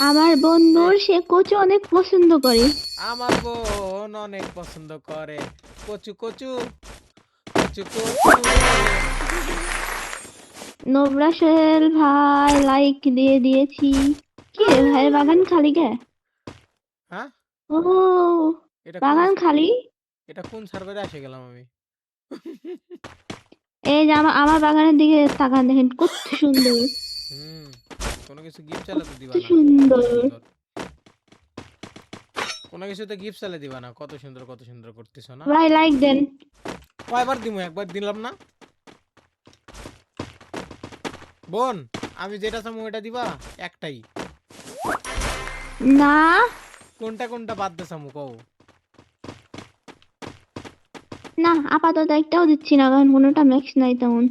আমার বন্ধুর সে কচু অনেক পছন্দ করে। আমার বোন অনেক পছন্দ করে কচু কচু কচু কচু। নোবরা সোহেল ভাই লাইক দিয়ে দিয়েছি। কি রে ভাইয়ের বাগান খালি কে? হ্যাঁ ও এটা কোন বাগান খালি। এটা কোন সার্ভারে এসে গেলাম আমি? এই যে আমার বাগানের দিকে তাকান, দেখেন কত সুন্দর। হুম কোনো কিছু গিফট চাইলে তো দিবা কত না, কত সুন্দর। সুন্দর। কোনো কিছুতে গিফট চাইলে দিবা না, কত সুন্দর করতেছো না। ভাই লাইক দেন। কয়বার দিমু? একবার দিলাম না। বোন আমি যেটা চামু ওটা দিবা? একটাই। না কোনটা কোনটা বাদ দে চামু কও। না আপাতত একটাও দিচ্ছি না, কারণ কোনোটা ম্যাক্স নাই তেমন।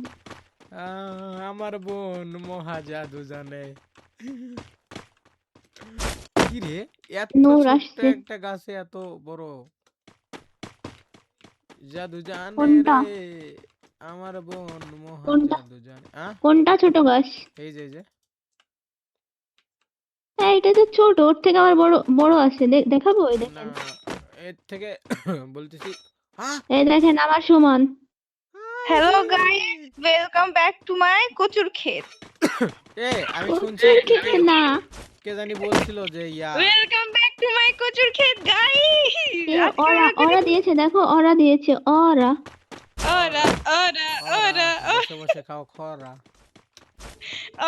আমার বোন মহা জাদু জানে। কি রে এত নূর ছোট্ট আসছে। একটা গাছে এত বড় জাদু জানে কোনটা রে। আমার বোন মহা কোনটা জাদু জানে। কোনটা ছোট গাছ? এই যে হ্যাঁ এটা তো ছোট, ওর থেকে আবার বড় বড় আছে, দেখাবো, এই না দেখেন। এর থেকে বলতেছি। এই দেখেন আমার সমান। Hello guys, welcome back to my কচুর ক্ষেত। এ আমি শুনছি কচুর খেতে না, কে জানি বলছিল যে ইয়া ওয়েলকাম ব্যাক টু মাই কচুর ক্ষেত গাইস। এ আজকে ওরা আমরা ওরা দিয়েছে, দেখো ওরা দিয়েছে ওরা। ওরা ওরা ওরা ওরা বসে বসে খাও খরা।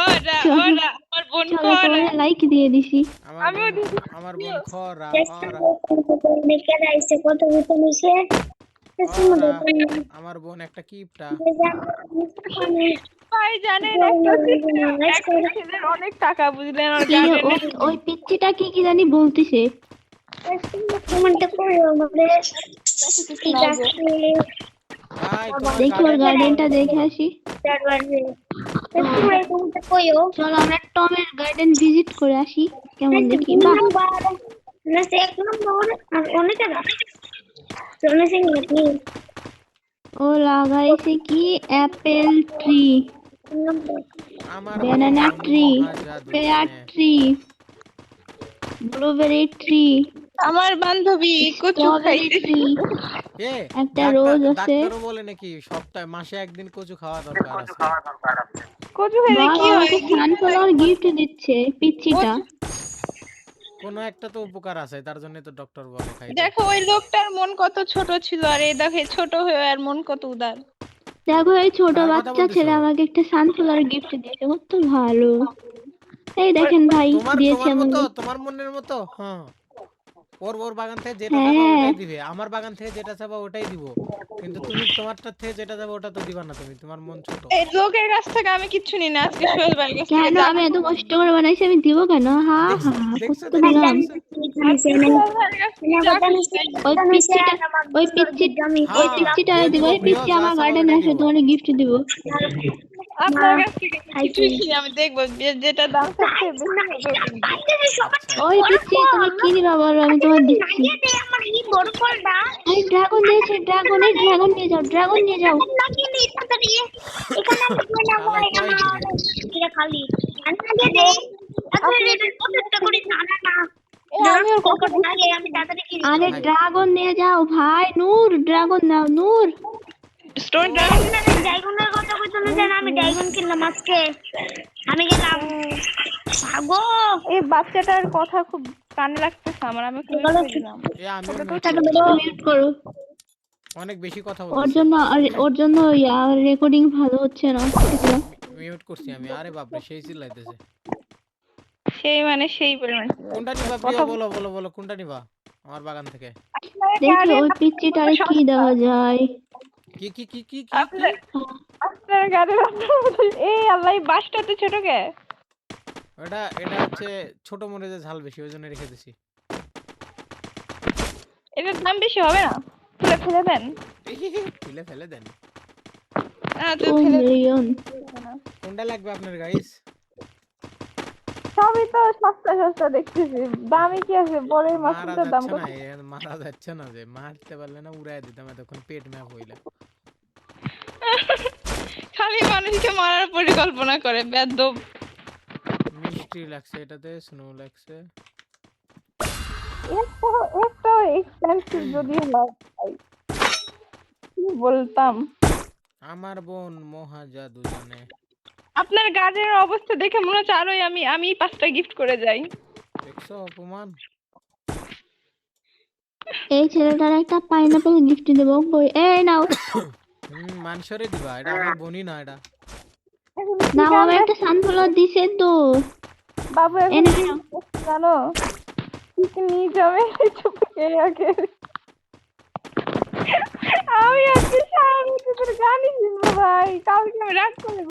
ওরা চলো ওরা আমার বোন চলো খরা। তোমার লাইক দিয়ে দিছি। আমার আমিও বোন দিদি। আমার বোন খরা ওরা ওরা আমার বোন একটা কিপটা। ভাই জানেন একটা ছেলের অনেক টাকা, বুঝলেন, ওর কি রে, গার্ডেনে। ওই পিচ্চিটা কি কি জানি বলতিছে। ভাই তোমার দেখি ওর গার্ডেনটা তো গার্ডেনটা অনেক দেখে সুন্দর। আসি। চলো আমরা টমের গার্ডেন ভিজিট করে আসি, কেমন দেখি। বাহ, ও লাগাইছে কি অ্যাপেল ট্রি, আমার ব্যানানা বোন ট্রি, মহা জাদু পেয়ার জানে। ট্রি, ব্লুবেরি ট্রি, আমার বান্ধবী কচু স্ট্রবেরি খাইছে। ট্রি, এ একটা ডাক্তার রোজ আছে। ডাক্তারও বলে নাকি সপ্তাহে মাসে একদিন কচু খাওয়া দরকার আছে। কচু খেলে ভাই কি হয়? আমাকে সানফ্লাওয়ার গিফট দিচ্ছে পিচ্চিটা। কচু, কোনো একটা তো উপকার আছে, তার জন্য তো ডক্টর বলে খাইতে। দেখো ওই লোকটার মন কত ছোট ছিল, আর এই দেখে ছোট হয়ে আর মন কত উদার। দেখো এই ছোট কার কথা বাচ্চা বলতেছো? ছেলে আমাকে একটা সানফ্লাওয়ার গিফট দিয়েছে, কত ভালো। এই দেখেন ভাই, তোমার দিয়েছে তোমার মতো, আমাকে। তোমার মনের মতো। হ্যাঁ ওর ওর বাগান থেকে যেটা চাবা হ্যাঁ ওটাই দিবে, আমার বাগান থেকে যেটা চাবা ওটাই দিব। কিন্তু তুমি তোমারটা থেকে যেটা চাবা ওটা তো দিবা না, তুমি তোমার মন ছোট। এই লোকের কাছ থেকে আমি কিচ্ছু নিই না, আজকে সোহেল ভাইয়ের কাছ থেকে কেন, যা। আমি এত কষ্ট করে বানাইছি, আমি দিব কেন? হা দেখছো হা হা, দেখছো কত দেখছো দিলাম। দেখছো। আজকে সোহেল ভাইয়ের কাছ থেকে যা খুশি তাই নিই। ওই পিচ্চিটা ওই পিচ্চি ওই হ্যাঁ পিচ্চিটা দিয়ে দিব, দিব ওই প্রিয়, পিচ্চি যা আমার চাবা গার্ডেনে ওটাই আসে, দিব। তোমার গিফট দিব। আপনার কাছ থেকে আমি কিছুই নিই না, আমি দেখবো যেটা দাম থাকছে আচ্ছা ওই পিচ্চি তুমি কি দিবা বলো, আমি তোমার দিচ্ছি। এই ড্রাগন দিয়েছে, ড্রাগন, এই ড্রাগন নিয়ে যাও, ড্রাগন নিয়ে যাও। শালা কয় কি রে? আমি ওর কথা আরে ভাই ড্রাগন নিয়ে যাও ভাই, নূর ড্রাগন নাও, নূর। স্টোন এই বাচ্চাটার কথা খুব কানে লাগতেছে আমার, আমি একটু মিউট করে দিলাম। এ আমিও ওটা তো মিউট করে ছোট। দিলাম, মিউট করো। অনেক বেশি কথা ওর বলতেছে। জন্য ওর জন্য রেকর্ডিং ভালো হচ্ছে না, কেটে দিলাম। মিউট করছি আমি। আরে বাপরে সেই চিল্লাইতেছে। সেই মানে সেই পরিমাণ। কোনটা নিবা প্রিয়? কথা বলো বলো বলো কোনটা নিবা আমার বাগান থেকে? দেখি ওই পিচ্চিটারে কি দেওয়া যায়। কি কি কি কি কি কি? আপনার গাড়ির এই আল্লাহ, এই বাসটা তো ছোট কে? এটা হচ্ছে ছোট মরিচের ঝাল বেশি, ওই জন্য রেখে দিছি। এটার দাম বেশি হবে না? তুলে ফেলে দেন। তুলে ফেলে দেন। ও ফেলে মিলিয়ন। দেন। কোনটা লাগবে আপনার গাইস? সবই তো সস্তা সস্তা দেখতেছি, দামি কি আছে? বড়ই মারা মাছটার দাম যাচ্ছে কত? না, মারা যাচ্ছে না, যে মারতে পারলে না উড়াই দিতাম এতক্ষণ পেট ম্যাপ হইলা। খালি মানুষকে মারার পরিকল্পনা করে বেয়াদব। মিষ্টি ট্রি লাগছে, এটাতে স্নো লাগছে। একটা এক্সপেন্সিভ যদি হয় ভাই, কি বলতাম। আমার বোন মহা জাদু জানে। আপনার গার্ডের অবস্থা দেখে মনে হচ্ছে আরোই আমি 5টা গিফট করে যাই। দেখছো অপমান? এই ছেলেটার একটা পাইনাপেল গিফট দেবো। এই নাও। মানুষরে দিবা, এটা আমার বোনই না এটা। এখন কি নাও, আমি কামড়ে একটা সানফ্লাওয়ার দিছে তো। বাবু এখন এনে কি নাও। জানো, কি নিয়ে যাবে চুপকে আগে। আমি আজকে সারা রাত তোর গানই শুনবো ভাই, কালকে আমি রাত করে